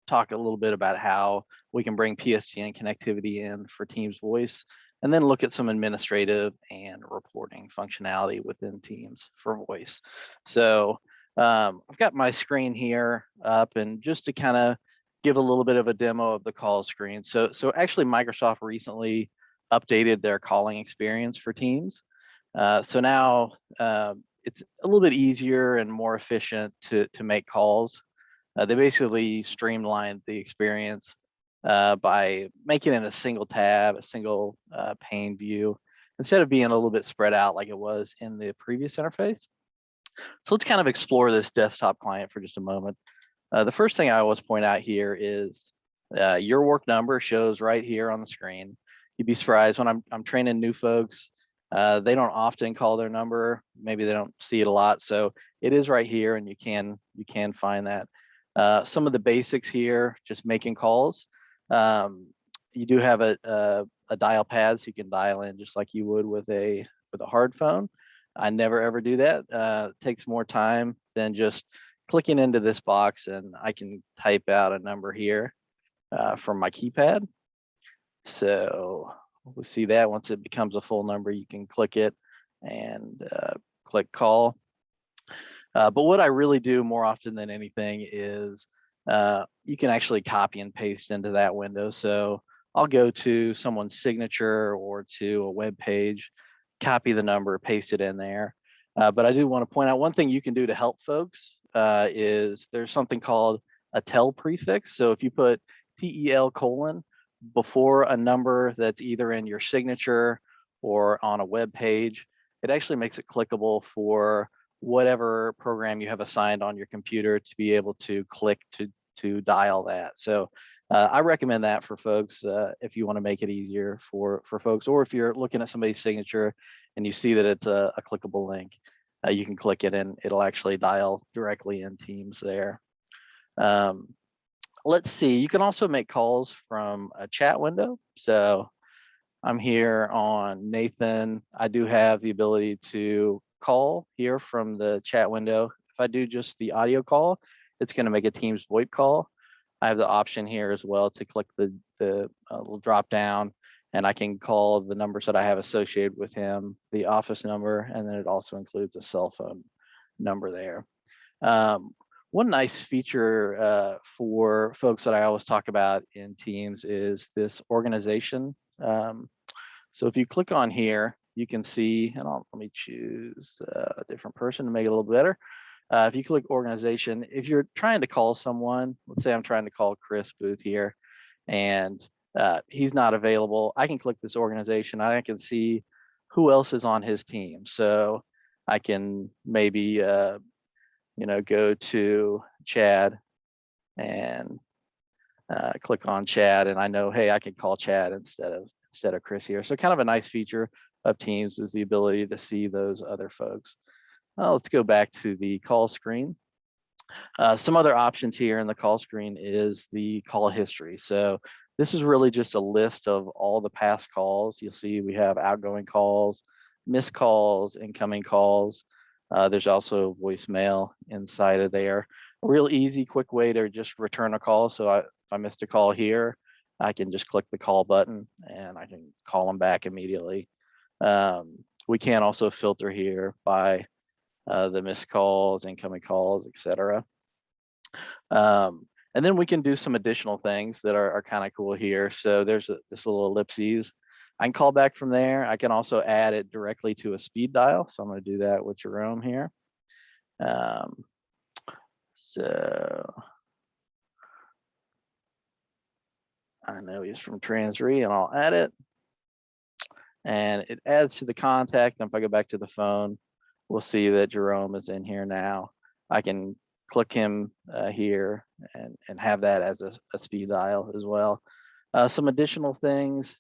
talk a little bit about how we can bring PSTN connectivity in for Teams Voice, and then look at some administrative and reporting functionality within Teams for voice. So I've got my screen here up, and just to kind of give a little bit of a demo of the call screen. So actually Microsoft recently updated their calling experience for Teams. So now it's a little bit easier and more efficient to make calls. They basically streamlined the experience by making it a single tab, a single pane view, instead of being a little bit spread out like it was in the previous interface. So let's kind of explore this desktop client for just a moment. The first thing I always point out here is your work number shows right here on the screen. You'd be surprised when I'm training new folks. They don't often call their number. Maybe they don't see it a lot. So it is right here, and you can find that. Some of the basics here, just making calls. You do have a dial pad, so you can dial in just like you would with a hard phone. I never ever do that. It takes more time than just clicking into this box, and I can type out a number here from my keypad. So we see that once it becomes a full number, you can click it and click call. But what I really do more often than anything is you can actually copy and paste into that window. So I'll go to someone's signature or to a web page, copy the number, paste it in there. But I do want to point out one thing you can do to help folks is there's something called a tel prefix. So if you put TEL : before a number that's either in your signature or on a web page, it actually makes it clickable for whatever program you have assigned on your computer to be able to click to dial that. So I recommend that for folks if you want to make it easier for folks, or if you're looking at somebody's signature and you see that it's a clickable link, you can click it and it'll actually dial directly in Teams there. Let's see, you can also make calls from a chat window. So I'm here on Nathan. I do have the ability to call here from the chat window. If I do just the audio call, it's going to make a Teams VoIP call. I have the option here as well to click the little drop down, and I can call the numbers that I have associated with him, the office number, and then it also includes a cell phone number there. One nice feature for folks that I always talk about in Teams is this organization. So if you click on here, you can see, and let me choose a different person to make it a little better. If you click organization, if you're trying to call someone, let's say I'm trying to call Chris Booth here, and he's not available, I can click this organization. I can see who else is on his team. So I can maybe go to Chad and click on Chad, and I know, hey, I can call Chad instead of Chris here. So kind of a nice feature of Teams is the ability to see those other folks. Let's go back to the call screen. Some other options here in the call screen is the call history. So this is really just a list of all the past calls. You'll see we have outgoing calls, missed calls, incoming calls. There's also voicemail inside of there. A real easy, quick way to just return a call. So if I missed a call here, I can just click the call button and I can call them back immediately. We can also filter here by the missed calls, incoming calls, etc. And then we can do some additional things that are kind of cool here. So there's this little ellipses. I can call back from there. I can also add it directly to a speed dial. So I'm going to do that with Jerome here. So I know he's from Transre, and I'll add it. And it adds to the contact. And if I go back to the phone, we'll see that Jerome is in here now. I can click him here and have that as a speed dial as well. Some additional things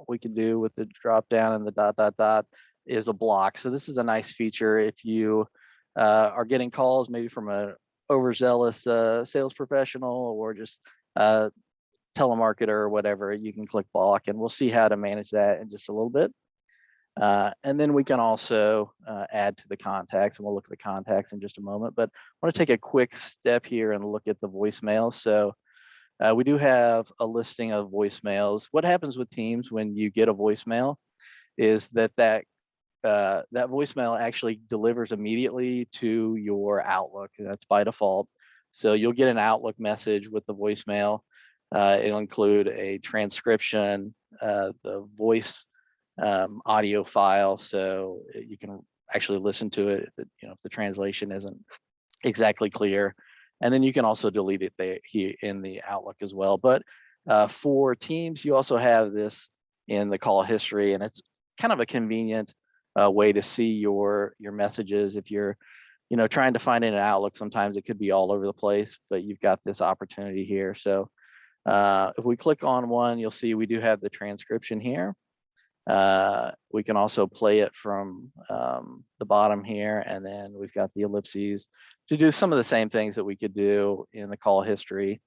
we can do with the drop down and the ... is a block. So this is a nice feature if you are getting calls maybe from an overzealous sales professional or just telemarketer or whatever. You can click block, and we'll see how to manage that in just a little bit. And then we can also add to the contacts, and we'll look at the contacts in just a moment. But I want to take a quick step here and look at the voicemail. So We do have a listing of voicemails. What happens with Teams when you get a voicemail is that voicemail actually delivers immediately to your Outlook. That's by default. So you'll get an Outlook message with the voicemail. It'll include a transcription, the voice audio file, so you can actually listen to it. If the translation isn't exactly clear, and then you can also delete it there here in the Outlook as well. But for Teams, you also have this in the call history, and it's kind of a convenient way to see your messages. If you're trying to find it in Outlook, sometimes it could be all over the place, but you've got this opportunity here. So if we click on one, you'll see we do have the transcription here. We can also play it from the bottom here, and then we've got the ellipses to do some of the same things that we could do in the call history.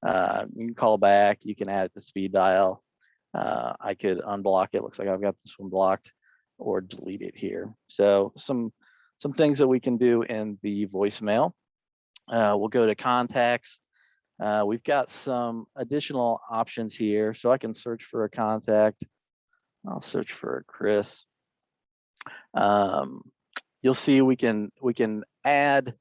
You can call back, you can add it to speed dial. I could unblock it. Looks like I've got this one blocked, or delete it here. So some things that we can do in the voicemail. We'll go to contacts. We've got some additional options here. So I can search for a contact. I'll search for Chris. You'll see we can add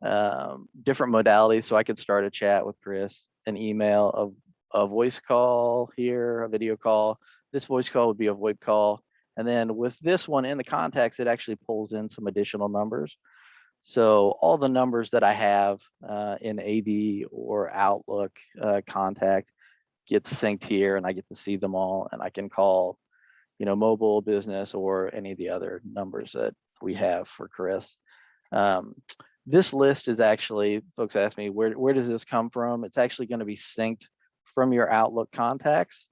different modalities. So I could start a chat with Chris, an email, a voice call here, a video call. This voice call would be a VoIP call. And then with this one in the contacts, it actually pulls in some additional numbers. So all the numbers that I have in AD or Outlook contact gets synced here, and I get to see them all, and I can call mobile, business, or any of the other numbers that we have for Chris. This list is actually, folks ask me, where does this come from? It's actually going to be synced from your Outlook contacts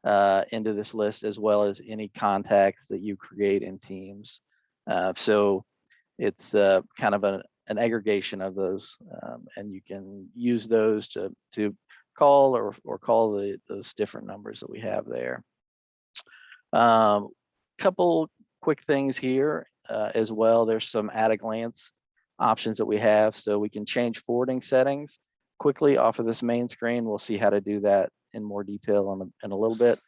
into this list, as well as any contacts that you create in Teams. So it's kind of an aggregation of those, and you can use those to call or call those different numbers that we have there. Couple quick things here as well. There's some at a glance options that we have, so we can change forwarding settings quickly off of this main screen. We'll see how to do that in more detail in a little bit,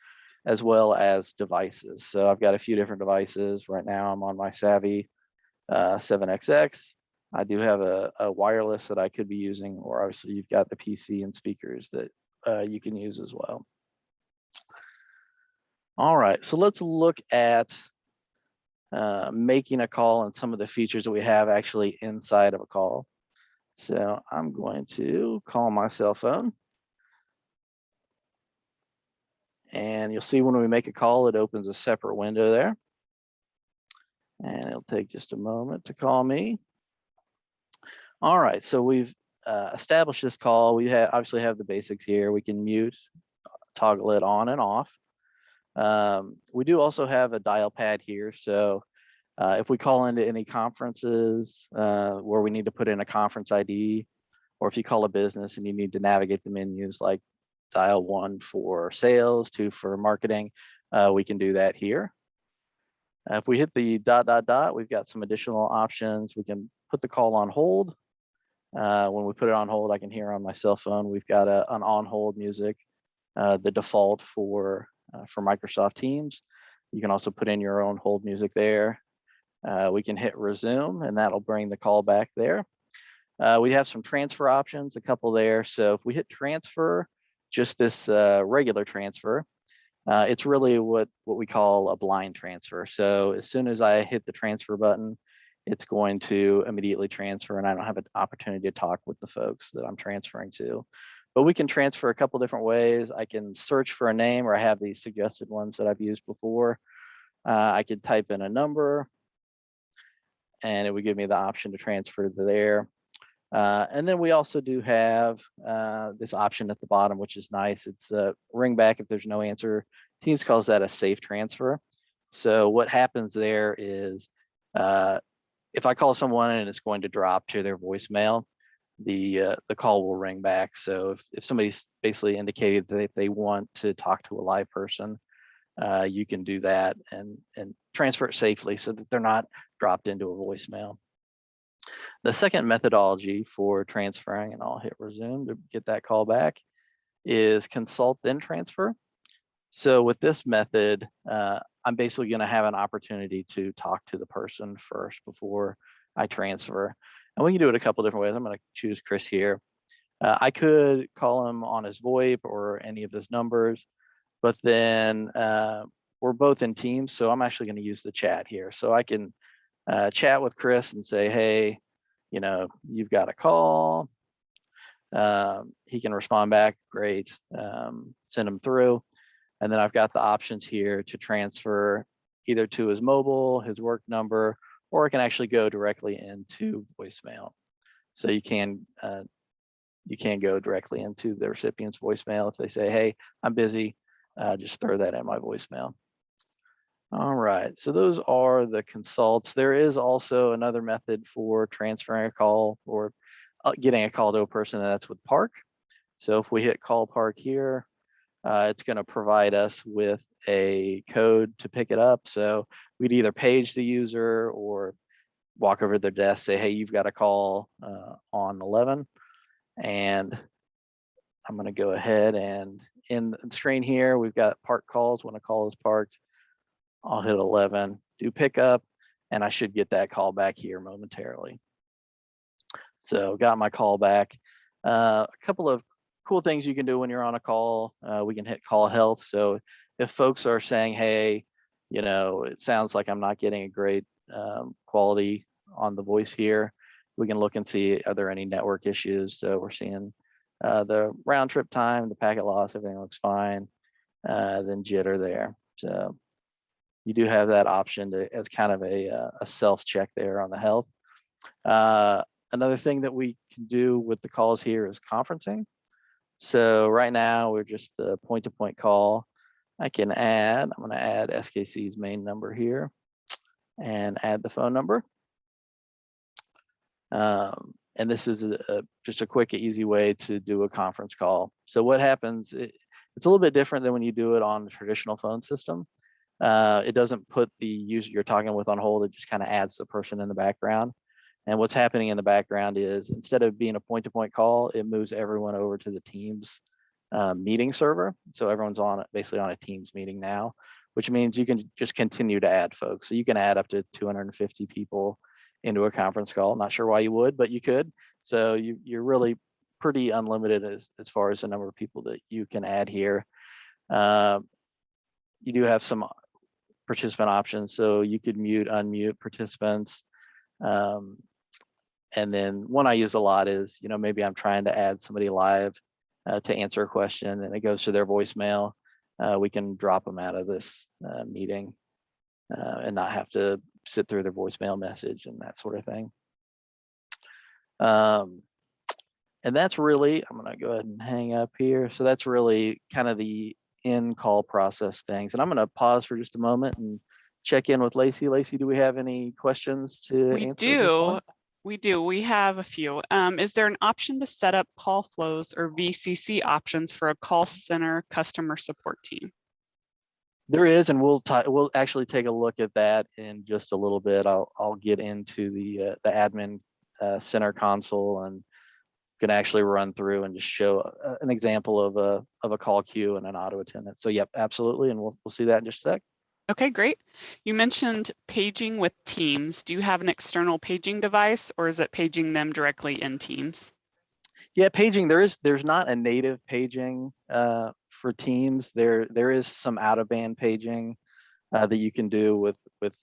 as well as devices. So I've got a few different devices right now. I'm on my Savvy 7XX. I do have a wireless that I could be using, or obviously you've got the PC and speakers that you can use as well. All right, so let's look at making a call and some of the features that we have actually inside of a call. So I'm going to call my cell phone. And you'll see when we make a call, it opens a separate window there. And it'll take just a moment to call me. All right, so we've established this call. We obviously have the basics here. We can mute, toggle it on and off. We do also have a dial pad here. So if we call into any conferences where we need to put in a conference ID, or if you call a business and you need to navigate the menus, like dial 1 for sales, 2 for marketing, we can do that here. If we hit the ... we've got some additional options. We can put the call on hold. When we put it on hold, I can hear on my cell phone, we've got an on hold music, the default for Microsoft Teams. You can also put in your own hold music there. We can hit resume, and that'll bring the call back there. We have some transfer options, a couple there. So if we hit transfer, just this regular transfer, it's really what we call a blind transfer. So as soon as I hit the transfer button, it's going to immediately transfer, and I don't have an opportunity to talk with the folks that I'm transferring to. But we can transfer a couple different ways. I can search for a name, or I have these suggested ones that I've used before. I could type in a number, and it would give me the option to transfer to there. And then we also do have this option at the bottom, which is nice. It's ring back if there's no answer. Teams calls that a safe transfer. So what happens there is if I call someone and it's going to drop to their voicemail, the call will ring back. So if somebody's basically indicated that they want to talk to a live person, you can do that and transfer it safely so that they're not dropped into a voicemail. The second methodology for transferring, and I'll hit resume to get that call back, is consult then transfer. So with this method, I'm basically going to have an opportunity to talk to the person first before I transfer. And we can do it a couple different ways. I'm going to choose Chris here. I could call him on his VoIP or any of his numbers, but then we're both in Teams, so I'm actually going to use the chat here. So I can chat with Chris and say, hey, you've got a call. He can respond back, great, send him through. And then I've got the options here to transfer either to his mobile, his work number, or I can actually go directly into voicemail. So you can go directly into the recipient's voicemail. If they say, hey, I'm busy, just throw that in my voicemail. All right, so those are the consults. There is also another method for transferring a call or getting a call to a person, and that's with Park. So if we hit call Park here, it's going to provide us with a code to pick it up. So we'd either page the user or walk over to their desk, say, hey, you've got a call on 11. And I'm going to go ahead and in the screen here, we've got park calls. When a call is parked, I'll hit 11, do pickup, and I should get that call back here momentarily. So got my call back. A couple of cool things you can do when you're on a call. We can hit call health. So if folks are saying, hey, it sounds like I'm not getting a great quality on the voice here, we can look and see, are there any network issues? So we're seeing the round trip time, the packet loss, everything looks fine. Then jitter there. So you do have that option as kind of a self check there on the health. Another thing that we can do with the calls here is conferencing. So right now we're just a point-to-point call. I'm going to add SKC's main number here and add the phone number. And this is just a quick, easy way to do a conference call. So what happens, it's a little bit different than when you do it on the traditional phone system. It doesn't put the user you're talking with on hold, it just kind of adds the person in the background. And what's happening in the background is instead of being a point-to-point call, it moves everyone over to the Teams meeting server. So everyone's basically on a Teams meeting now, which means you can just continue to add folks. So you can add up to 250 people into a conference call. Not sure why you would, but you could. So you're really pretty unlimited as far as the number of people that you can add here. You do have some participant options. So you could mute, unmute participants. And then one I use a lot is, maybe I'm trying to add somebody live to answer a question and it goes to their voicemail. We can drop them out of this meeting and not have to sit through their voicemail message and that sort of thing. And that's really, I'm going to go ahead and hang up here. So that's really kind of the in-call process things. And I'm going to pause for just a moment and check in with Lacey. Lacey, do we have any questions to answer? We do. We have a few. Is there an option to set up call flows or VCC options for a call center customer support team? There is, and we'll actually take a look at that in just a little bit. I'll get into the admin center console and can actually run through and just show an example of a call queue and an auto attendant. So yep, absolutely, and we'll see that in just a sec. Okay, great. You mentioned paging with Teams. Do you have an external paging device or is it paging them directly in Teams? Yeah, paging, there's not a native paging for Teams. There is some out-of-band paging that you can do with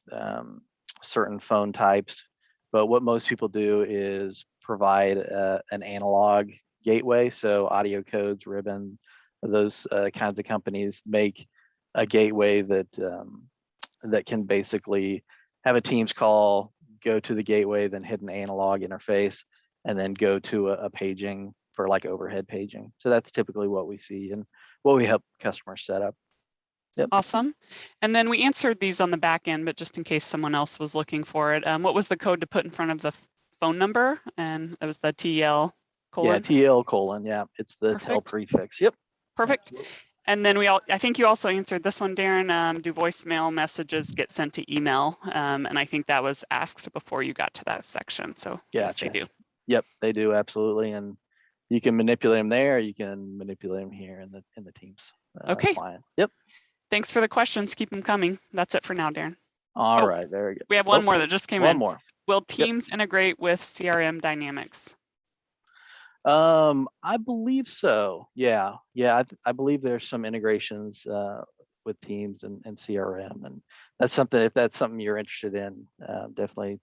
certain phone types. But what most people do is provide an analog gateway. So audio codes, ribbon, those kinds of companies make a gateway that can basically have a Teams call, go to the gateway, then hit an analog interface, and then go to a paging for like overhead paging. So that's typically what we see and what we help customers set up. Yep. Awesome. And then we answered these on the back end, but just in case someone else was looking for it, what was the code to put in front of the phone number? And it was the TL colon? Yeah, TL colon, yeah. It's the tel prefix, yep. Perfect. And then I think you also answered this one, Darren. Do voicemail messages get sent to email? And I think that was asked before you got to that section. So gotcha. Yes, they do. Yep, they do, absolutely. And you can manipulate them there. You can manipulate them here in the Teams Okay. client. Yep. Thanks for the questions. Keep them coming. That's it for now, Darren. All right. Very good. We have one more that just came in. One more. Will Teams integrate with CRM Dynamics? I believe so. Yeah. I believe there's some integrations with Teams and CRM, and that's something. If that's something you're interested in, definitely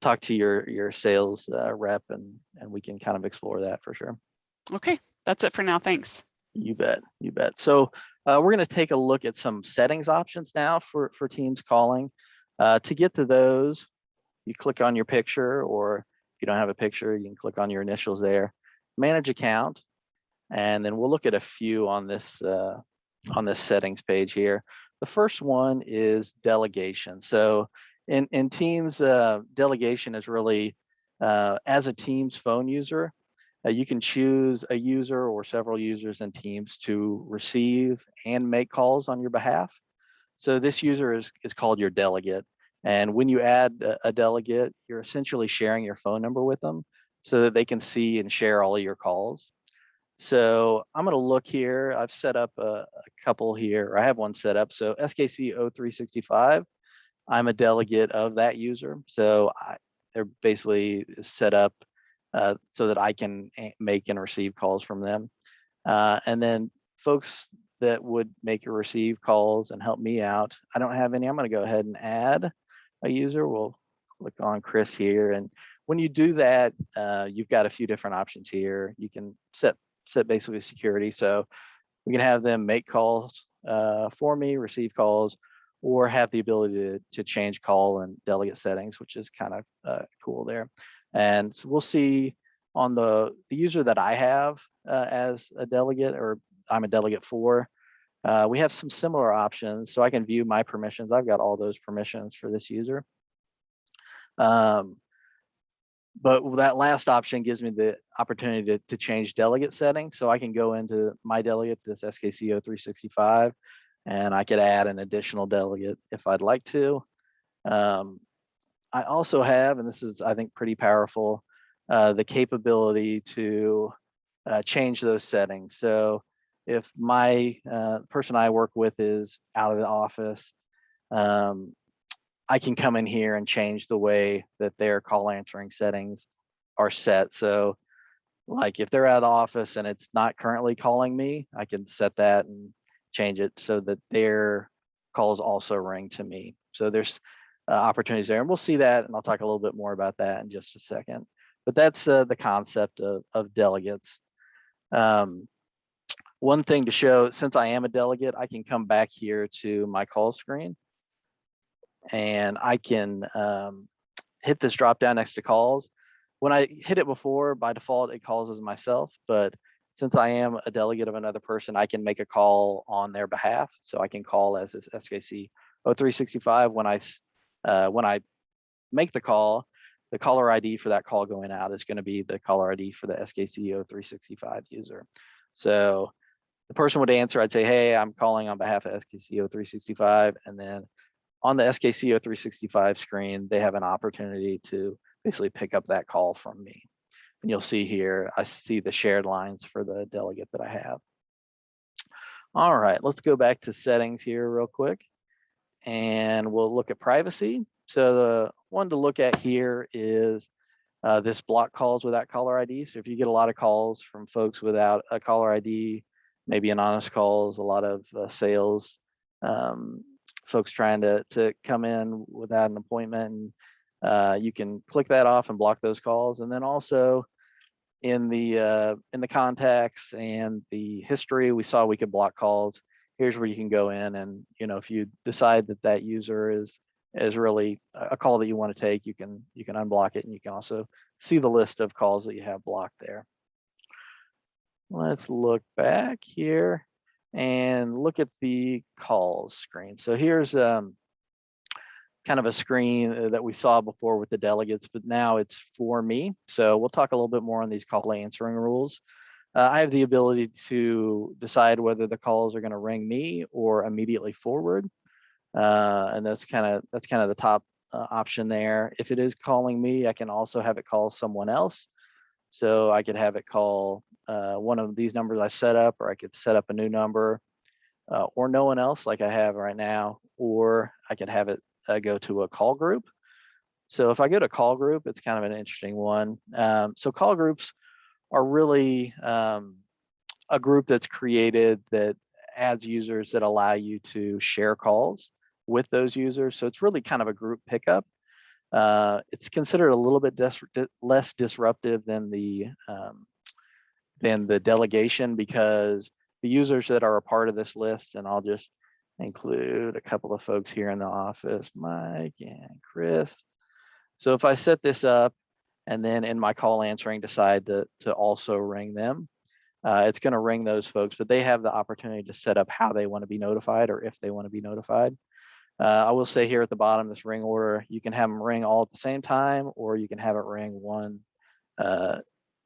talk to your sales rep, and we can kind of explore that for sure. Okay, that's it for now. Thanks. You bet. So we're going to take a look at some settings options now for Teams calling. To get to those, you click on your picture, or if you don't have a picture, you can click on your initials there. Manage account, and then we'll look at a few on this settings page here. The first one is delegation. So in Teams, delegation is really as a Teams phone user, you can choose a user or several users in Teams to receive and make calls on your behalf. So this user is called your delegate. And when you add a delegate, you're essentially sharing your phone number with them so that they can see and share all of your calls. So I'm going to look here. I've set up a couple here. I have one set up. So SKC 0365, I'm a delegate of that user. So they're basically set up so that I can make and receive calls from them. And then folks that would make or receive calls and help me out, I don't have any. I'm going to go ahead and add a user. We'll click on Chris here. And when you do that, you've got a few different options here. You can set basically security. So we can have them make calls for me, receive calls, or have the ability to change call and delegate settings, which is kind of cool there. And so we'll see on the user that I have as a delegate, or I'm a delegate for, we have some similar options. So I can view my permissions. I've got all those permissions for this user. But that last option gives me the opportunity to change delegate settings. So I can go into my delegate, this SKC 0365, and I could add an additional delegate if I'd like to. I also have, and this is, I think, pretty powerful, the capability to change those settings. So if my person I work with is out of the office, I can come in here and change the way that their call answering settings are set. So like if they're out of the office and it's not currently calling me, I can set that and change it so that their calls also ring to me. So there's opportunities there, and we'll see that, and I'll talk a little bit more about that in just a second. But that's the concept of delegates. One thing to show, since I am a delegate, I can come back here to my call screen, and I can hit this drop down next to calls. When I hit it before, by default, it calls as myself, but since I am a delegate of another person, I can make a call on their behalf. So I can call as this SKC 0365. When I make the call, the caller ID for that call going out is going to be the caller ID for the SKC 0365 user. So the person would answer, I'd say, hey, I'm calling on behalf of SKC 0365. And then on the SKC 0365 screen, they have an opportunity to basically pick up that call from me. And you'll see here, I see the shared lines for the delegate that I have. All right, let's go back to settings here real quick, and we'll look at privacy. So the one to look at here is this block calls without caller ID. So if you get a lot of calls from folks without a caller ID, maybe anonymous calls, a lot of sales, folks trying to come in without an appointment, and you can click that off and block those calls. And then also in the contacts and the history, we saw we could block calls. Here's where you can go in, and if you decide that user is really a call that you want to take, you can unblock it, and you can also see the list of calls that you have blocked there. Let's look back here and look at the calls screen. So here's kind of a screen that we saw before with the delegates, but now it's for me. So we'll talk a little bit more on these call answering rules. I have the ability to decide whether the calls are going to ring me or immediately forward. And that's kind of the top option there. If it is calling me, I can also have it call someone else. So I could have it call one of these numbers I set up, or I could set up a new number, or no one else like I have right now, or I could have it go to a call group. So if I go to call group, it's kind of an interesting one. So call groups are really a group that's created that adds users that allow you to share calls with those users. So it's really kind of a group pickup. It's considered a little bit less disruptive than the delegation, because the users that are a part of this list, and I'll just include a couple of folks here in the office, Mike and Chris. So if I set this up and then in my call answering decide to also ring them, it's going to ring those folks, but they have the opportunity to set up how they want to be notified, or if they want to be notified. I will say here at the bottom, this ring order, you can have them ring all at the same time, or you can have it ring one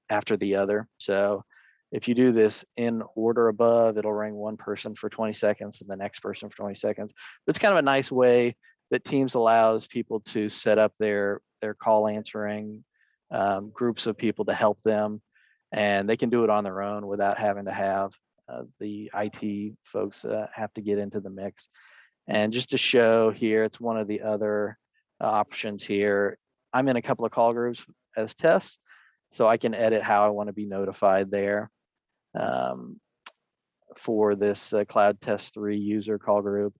after the other. So if you do this in order above, it'll ring one person for 20 seconds and the next person for 20 seconds. But it's kind of a nice way that Teams allows people to set up their call answering groups of people to help them, and they can do it on their own without having to have the IT folks have to get into the mix. And just to show here, it's one of the other options here. I'm in a couple of call groups as tests, so I can edit how I want to be notified there for this Cloud Test 3 user call group.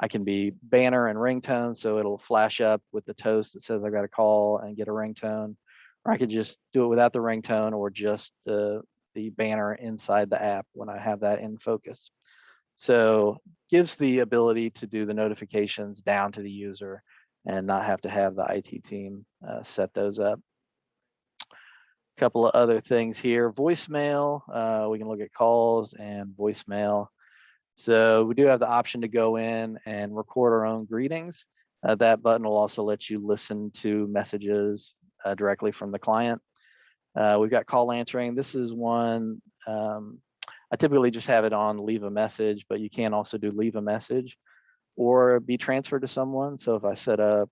I can be banner and ringtone, so it'll flash up with the toast that says I got a call and get a ringtone. Or I could just do it without the ringtone, or just the banner inside the app when I have that in focus. So gives the ability to do the notifications down to the user and not have to have the IT team set those up. A couple of other things here. Voicemail, we can look at calls and voicemail. So we do have the option to go in and record our own greetings. That button will also let you listen to messages directly from the client. We've got call answering. This is one, I typically just have it on leave a message, but you can also do leave a message or be transferred to someone. So if I set up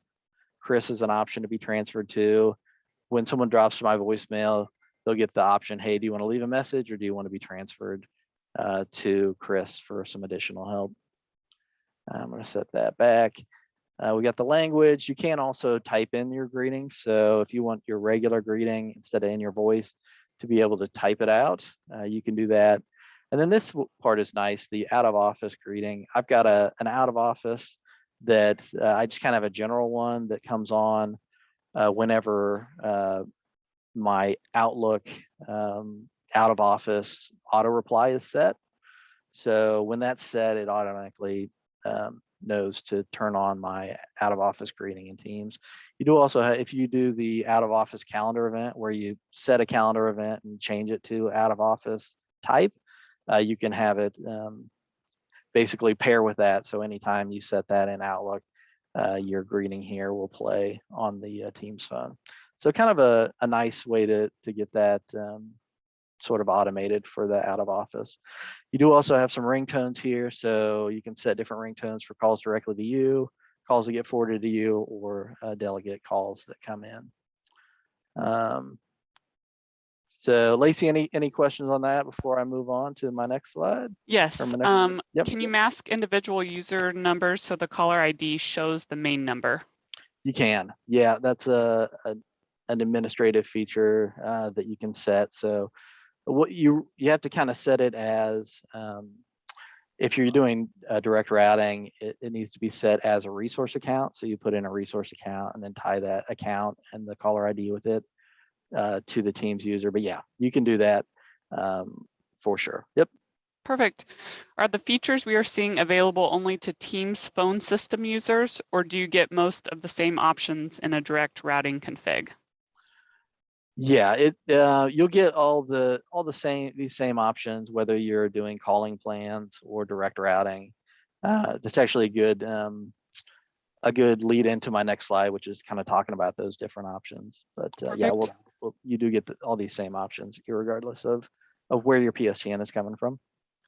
Chris as an option to be transferred to, when someone drops my voicemail, they'll get the option, hey, do you want to leave a message, or do you want to be transferred to Chris for some additional help? I'm going to set that back. We got the language. You can also type in your greeting. So if you want your regular greeting instead of in your voice to be able to type it out, you can do that. And then this part is nice, the out of office greeting. I've got an out of office that I just kind of have a general one that comes on whenever my Outlook out of office auto reply is set. So when that's set, it automatically knows to turn on my out of office greeting in Teams. You do also have, if you do the out of office calendar event where you set a calendar event and change it to out of office type, you can have it basically pair with that. So anytime you set that in Outlook, your greeting here will play on the Teams phone. So kind of a nice way to get that sort of automated for the out of office. You do also have some ringtones here, so you can set different ringtones for calls directly to you, calls that get forwarded to you, or delegate calls that come in. So Lacey, any questions on that before I move on to my next slide? Yes. Yep. Can you mask individual user numbers so the caller ID shows the main number? You can. Yeah, that's an administrative feature that you can set. So what you have to kind of set it as, if you're doing direct routing, it needs to be set as a resource account. So you put in a resource account and then tie that account and the caller ID with it to the Teams user. But yeah, you can do that for sure. Yep. Perfect. Are the features we are seeing available only to Teams phone system users, or do you get most of the same options in a direct routing config? Yeah, you'll get these same options whether you're doing calling plans or direct routing. That's actually a good lead into my next slide, which is kind of talking about those different options. But yeah, you do get all these same options regardless of where your PSTN is coming from.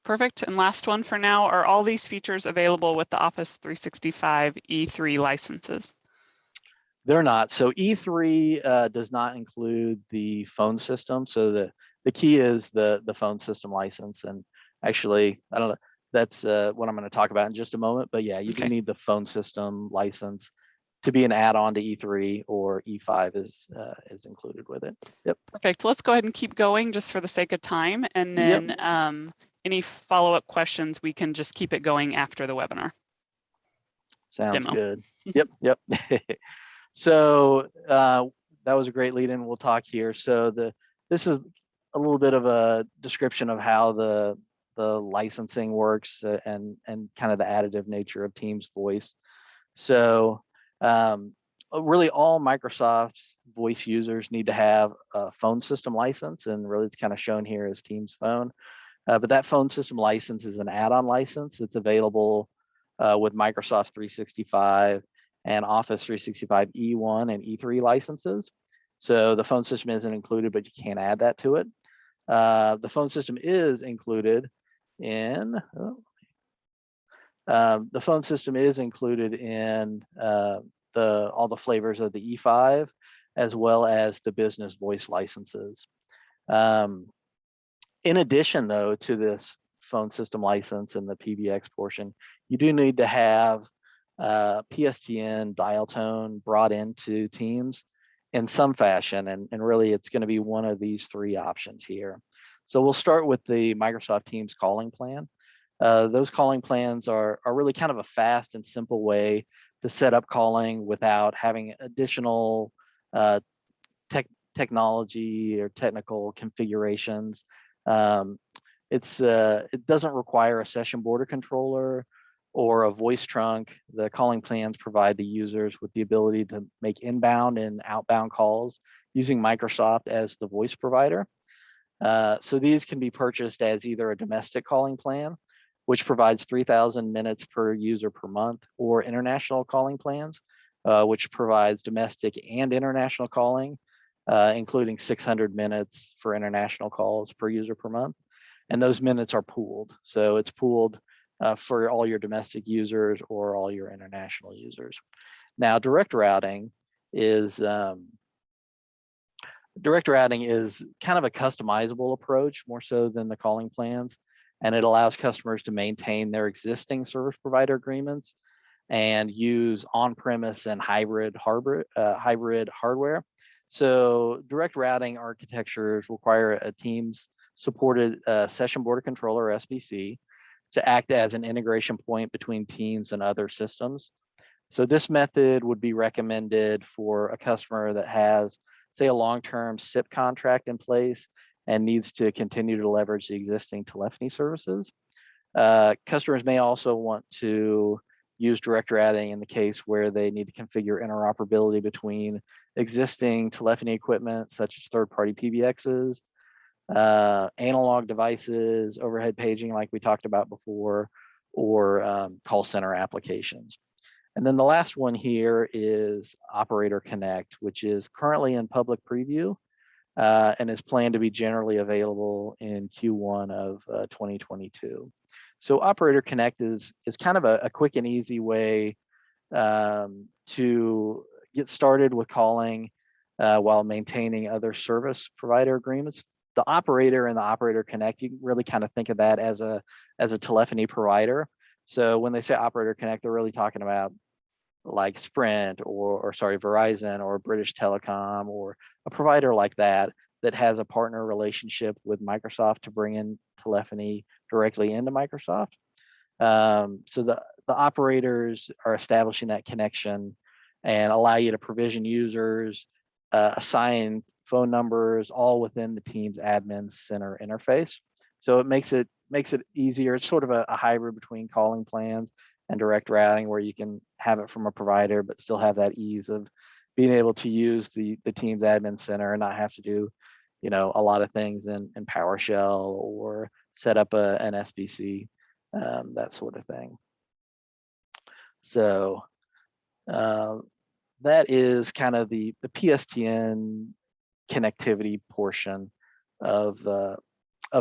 Perfect. And last one for now, are all these features available with the Office 365 E3 licenses? They're not. So E3 does not include the phone system. So the key is the phone system license. And actually, I don't know, that's what I'm going to talk about in just a moment. But yeah, you do Okay. need the phone system license to be an add-on to E3, or E5 is included with it. Yep. Perfect. Let's go ahead and keep going just for the sake of time. And Yep. then any follow-up questions, we can just keep it going after the webinar. Sounds Demo. good. Yep. Yep. So that was a great lead in. We'll talk here. So this is a little bit of a description of how the licensing works, and kind of the additive nature of Teams Voice. So really all Microsoft Voice users need to have a phone system license, and really it's kind of shown here as Teams Phone. But that phone system license is an add-on license that's available with Microsoft 365 and Office 365 E1 and E3 licenses. So the phone system isn't included, but you can't add that to it. The phone system is included in, the phone system is included in all the flavors of the E5, as well as the business voice licenses. In addition, though, to this phone system license and the PBX portion, you do need to have PSTN dial tone brought into Teams in some fashion, and really it's going to be one of these three options here. So we'll start with the Microsoft Teams calling plan. Those calling plans are really kind of a fast and simple way to set up calling without having additional technology or technical configurations. It doesn't require a session border controller or a voice trunk. The calling plans provide the users with the ability to make inbound and outbound calls using Microsoft as the voice provider. So these can be purchased as either a domestic calling plan, which provides 3,000 minutes per user per month, or international calling plans, which provides domestic and international calling, including 600 minutes for international calls per user per month. And those minutes are pooled. So it's pooled for all your domestic users or all your international users. Now, direct routing is kind of a customizable approach, more so than the calling plans. And it allows customers to maintain their existing service provider agreements and use on-premise and hybrid hardware. So direct routing architectures require a Teams supported session border controller, or SBC, to act as an integration point between Teams and other systems. So this method would be recommended for a customer that has, say, a long-term SIP contract in place and needs to continue to leverage the existing telephony services. Customers may also want to use direct routing in the case where they need to configure interoperability between existing telephony equipment, such as third-party PBXs, analog devices, overhead paging like we talked about before, or call center applications. And then the last one here is Operator Connect, which is currently in public preview and is planned to be generally available in Q1 of 2022. So Operator Connect is kind of a quick and easy way to get started with calling while maintaining other service provider agreements. The operator and the Operator Connect, you can really kind of think of that as a telephony provider. So when they say Operator Connect, they're really talking about like Sprint or Verizon or British Telecom, or a provider like that has a partner relationship with Microsoft to bring in telephony directly into Microsoft. So the operators are establishing that connection and allow you to provision users, assign phone numbers, all within the Teams admin center interface. So it makes it easier. It's sort of a hybrid between calling plans and direct routing, where you can have it from a provider, but still have that ease of being able to use the Teams admin center and not have to do, a lot of things in PowerShell or set up an SBC, that sort of thing. So that is kind of the PSTN connectivity portion of the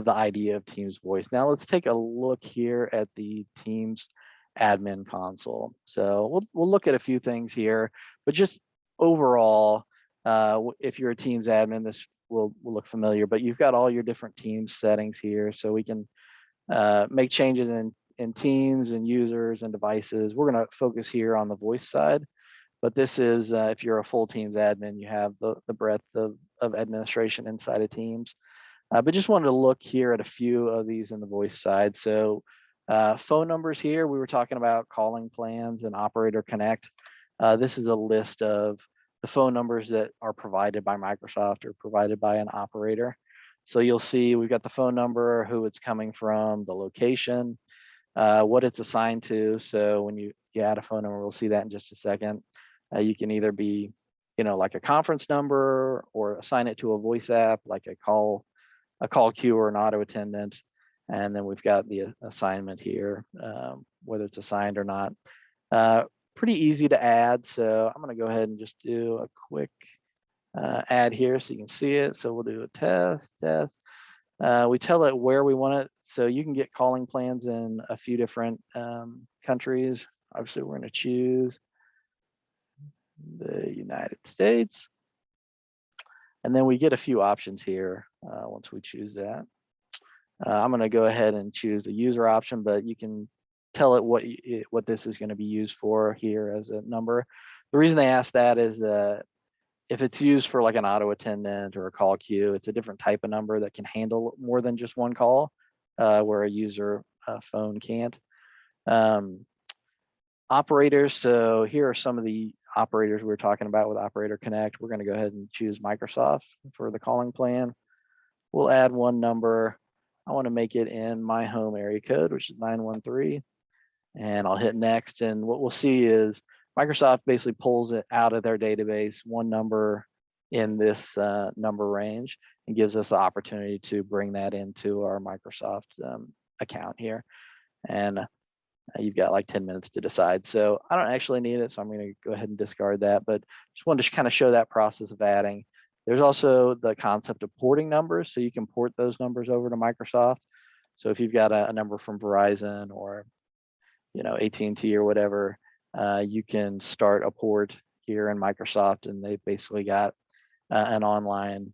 idea of Teams Voice. Now let's take a look here at the Teams admin console. So we'll look at a few things here, but just overall, if you're a Teams admin, this will look familiar, but you've got all your different Teams settings here, so we can make changes in Teams and users and devices. We're going to focus here on the voice side, but this is if you're a full Teams admin, you have the breadth of administration inside of Teams. But just wanted to look here at a few of these in the voice side. So phone numbers here, we were talking about calling plans and operator connect. This is a list of the phone numbers that are provided by Microsoft or provided by an operator. So you'll see we've got the phone number, who it's coming from, the location, what it's assigned to. So when you add a phone number, we'll see that in just a second. You can either be, like a conference number, or assign it to a voice app, like a call queue or an auto attendant. And then we've got the assignment here, whether it's assigned or not. Pretty easy to add. So I'm going to go ahead and just do a quick add here so you can see it. So we'll do a test. We tell it where we want it. So you can get calling plans in a few different countries. Obviously, we're going to choose the United States. And then we get a few options here once we choose that. I'm going to go ahead and choose the user option, but you can tell it what this is going to be used for here as a number. The reason they ask that is if it's used for like an auto attendant or a call queue, it's a different type of number that can handle more than just one call, where a user phone can't. Operators, so here are some of the operators we were talking about with Operator Connect. We're going to go ahead and choose Microsoft for the calling plan. We'll add one number. I want to make it in my home area code, which is 913, and I'll hit next. And what we'll see is Microsoft basically pulls it out of their database, one number in this number range, and gives us the opportunity to bring that into our Microsoft account here. And you've got like 10 minutes to decide. So I don't actually need it, so I'm going to go ahead and discard that, but just wanted to kind of show that process of adding. There's also the concept of porting numbers, so you can port those numbers over to Microsoft. So if you've got a number from Verizon or AT&T or whatever, you can start a port here in Microsoft, and they've basically got an online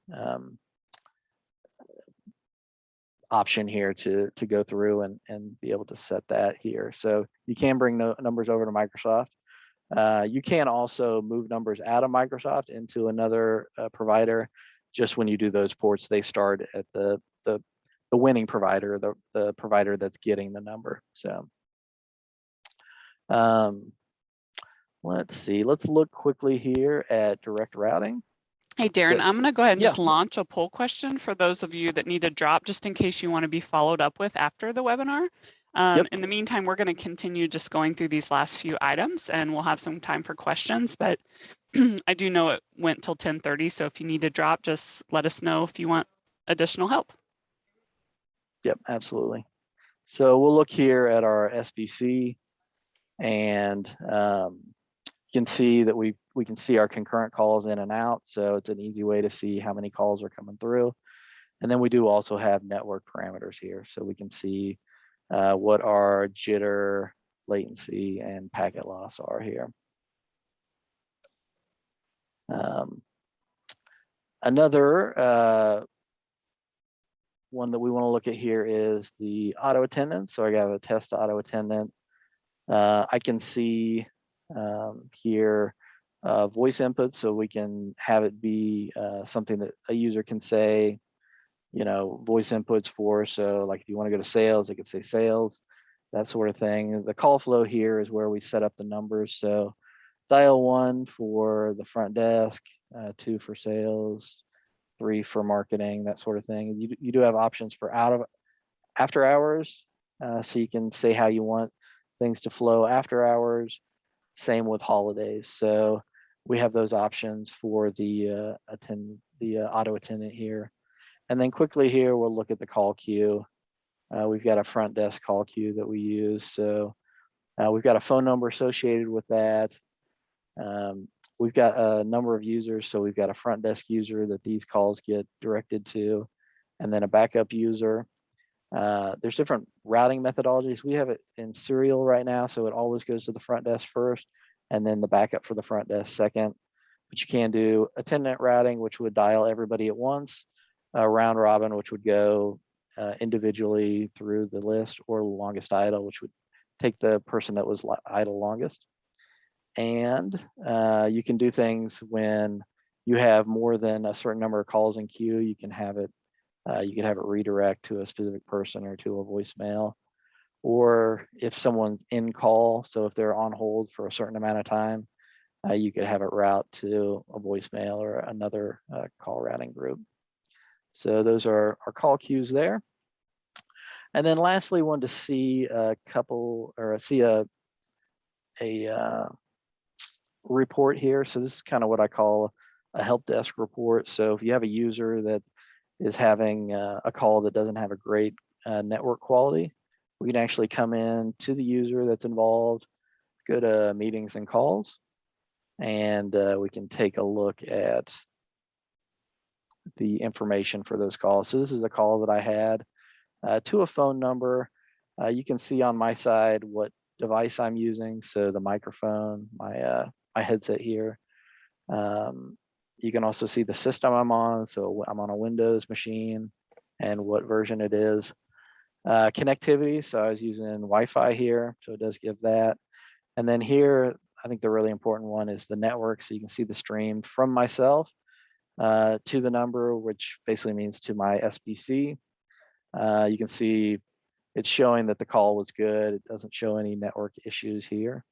option here to go through and be able to set that here. So you can bring numbers over to Microsoft. You can also move numbers out of Microsoft into another provider. Just when you do those ports, they start at the winning provider, the provider that's getting the number. So let's see. Let's look quickly here at direct routing. Hey, Darren, I'm going to go ahead and yeah. just launch a poll question for those of you that need to drop, just in case you want to be followed up with after the webinar. Yep. In the meantime, we're going to continue just going through these last few items, and we'll have some time for questions. But I do know it went till 10:30, so if you need to drop, just let us know if you want additional help. Yep, absolutely. So we'll look here at our SBC, and you can see that we can see our concurrent calls in and out. So it's an easy way to see how many calls are coming through. And then we do also have network parameters here, so we can see what our jitter, latency, and packet loss are here. Another one that we want to look at here is the auto attendant. So I got a test auto attendant. I can see here voice input, so we can have it be something that a user can say, voice inputs for. So like if you want to go to sales, it could say sales, that sort of thing. The call flow here is where we set up the numbers. So dial 1 for the front desk, 2 for sales, 3 for marketing, that sort of thing. You do have options for after hours, so you can say how you want things to flow after hours. Same with holidays. So we have those options for the auto attendant here. And then quickly here, we'll look at the call queue. We've got a front desk call queue that we use. So we've got a phone number associated with that. We've got a number of users. So we've got a front desk user that these calls get directed to, and then a backup user. There's different routing methodologies. We have it in serial right now, so it always goes to the front desk first, and then the backup for the front desk second. But you can do attendant routing, which would dial everybody at once, round robin, which would go individually through the list, or longest idle, which would take the person that was idle longest. And you can do things when you have more than a certain number of calls in queue. You can have it redirect to a specific person or to a voicemail. Or if someone's in call, so if they're on hold for a certain amount of time, you could have it route to a voicemail or another call routing group. So those are our call queues there. And then lastly, wanted to see a report here. So this is kind of what I call a help desk report. So if you have a user that is having a call that doesn't have a great network quality, we can actually come in to the user that's involved, go to meetings and calls, and we can take a look at the information for those calls. So this is a call that I had to a phone number. You can see on my side what device I'm using. So the microphone, my headset here. You can also see the system I'm on. So I'm on a Windows machine and what version it is. Connectivity, so I was using Wi-Fi here, so it does give that. And then here, I think the really important one is the network. So you can see the stream from myself to the number, which basically means to my SBC. You can see it's showing that the call was good. It doesn't show any network issues here.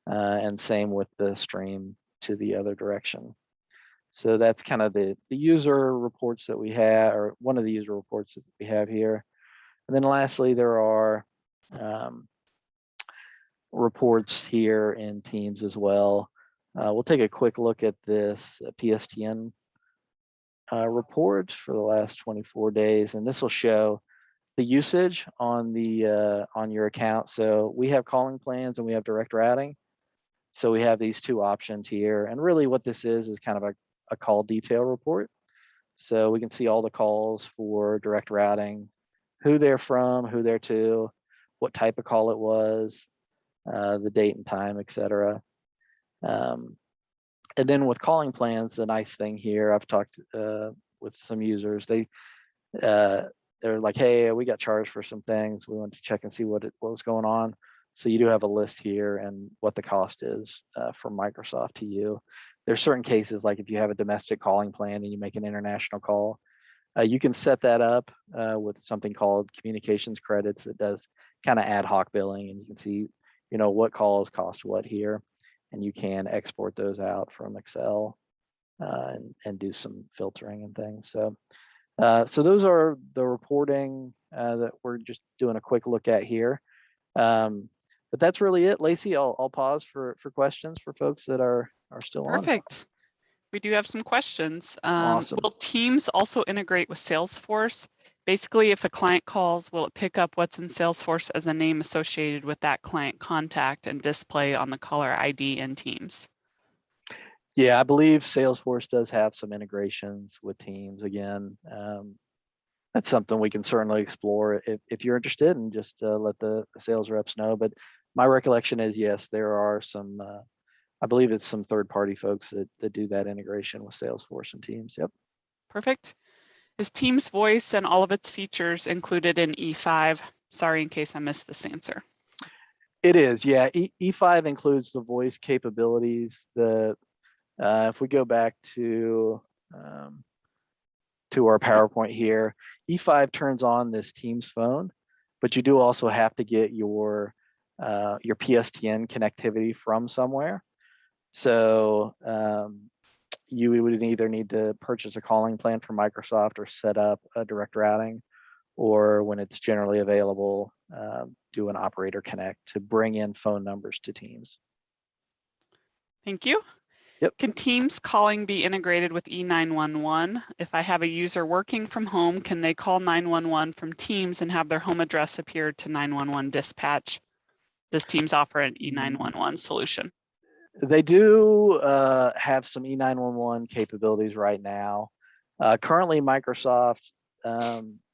And same with the stream to the other direction. So that's kind of the user reports that we have, or one of the user reports that we have here. And then lastly, there are reports here in Teams as well. We'll take a quick look at this PSTN report for the last 24 days, and this will show the usage on your account. So we have calling plans and we have direct routing. So we have these two options here, and really what this is kind of a call detail report. So we can see all the calls for direct routing, who they're from, who they're to, what type of call it was, the date and time, etc. And then with calling plans, the nice thing here, I've talked with some users, they're like, hey, we got charged for some things. We wanted to check and see what was going on. So you do have a list here and what the cost is from Microsoft to you. There's certain cases, like if you have a domestic calling plan and you make an international call, you can set that up with something called communications credits that does kind of ad hoc billing, and you can see, what calls cost what here, and you can export those out from Excel and do some filtering and things. So those are the reporting that we're just doing a quick look at here. But that's really it. Lacey, I'll pause for questions for folks that are still on. Perfect. We do have some questions. Awesome. Will Teams also integrate with Salesforce? Basically, if a client calls, will it pick up what's in Salesforce as a name associated with that client contact and display on the caller ID in Teams? Yeah, I believe Salesforce does have some integrations with Teams. Again, that's something we can certainly explore if you're interested, and just let the sales reps know. But my recollection is, yes, there are some, I believe it's some third-party folks that do that integration with Salesforce and Teams. Yep. Perfect. Is Teams Voice and all of its features included in E5? Sorry in case I missed this answer. It is, yeah. E5 includes the voice capabilities. If we go back to our PowerPoint here, E5 turns on this Teams phone, but you do also have to get your PSTN connectivity from somewhere. So you would either need to purchase a calling plan from Microsoft or set up a direct routing, or when it's generally available, do an operator connect to bring in phone numbers to Teams. Thank you. Yep. Can Teams calling be integrated with E911? If I have a user working from home, can they call 911 from Teams and have their home address appear to 911 dispatch? Does Teams offer an E911 solution? They do have some E911 capabilities right now. Currently, Microsoft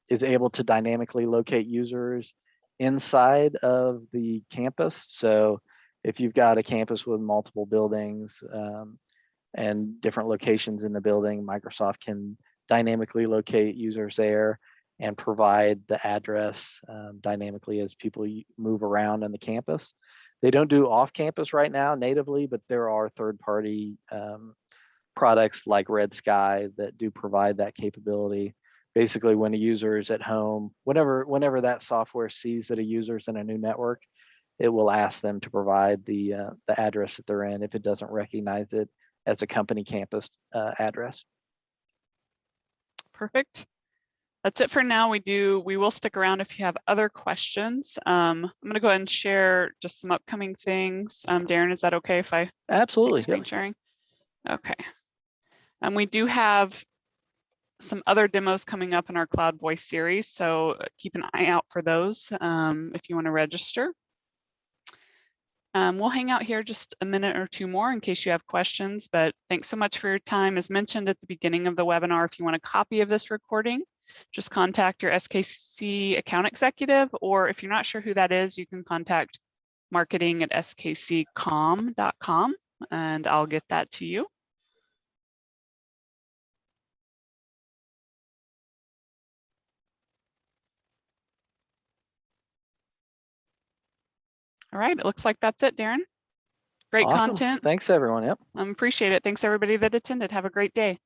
is able to dynamically locate users inside of the campus. So if you've got a campus with multiple buildings and different locations in the building, Microsoft can dynamically locate users there and provide the address dynamically as people move around on the campus. They don't do off-campus right now natively, but there are third-party products like Red Sky that do provide that capability. Basically, when a user is at home, whenever that software sees that a user is in a new network, it will ask them to provide the address that they're in if it doesn't recognize it as a company campus address. Perfect. That's it for now. We will stick around if you have other questions. I'm going to go ahead and share just some upcoming things. Darren, is that okay if I Absolutely, take screen sharing? Okay. And we do have some other demos coming up in our Cloud Voice series, so keep an eye out for those if you want to register. We'll hang out here just a minute or two more in case you have questions, but thanks so much for your time. As mentioned at the beginning of the webinar, if you want a copy of this recording, just contact your SKC account executive, or if you're not sure who that is, you can contact marketing@skccom.com and I'll get that to you. All right, it looks like that's it, Darren. Great awesome content. Thanks everyone. Yep. Appreciate it. Thanks everybody that attended. Have a great day.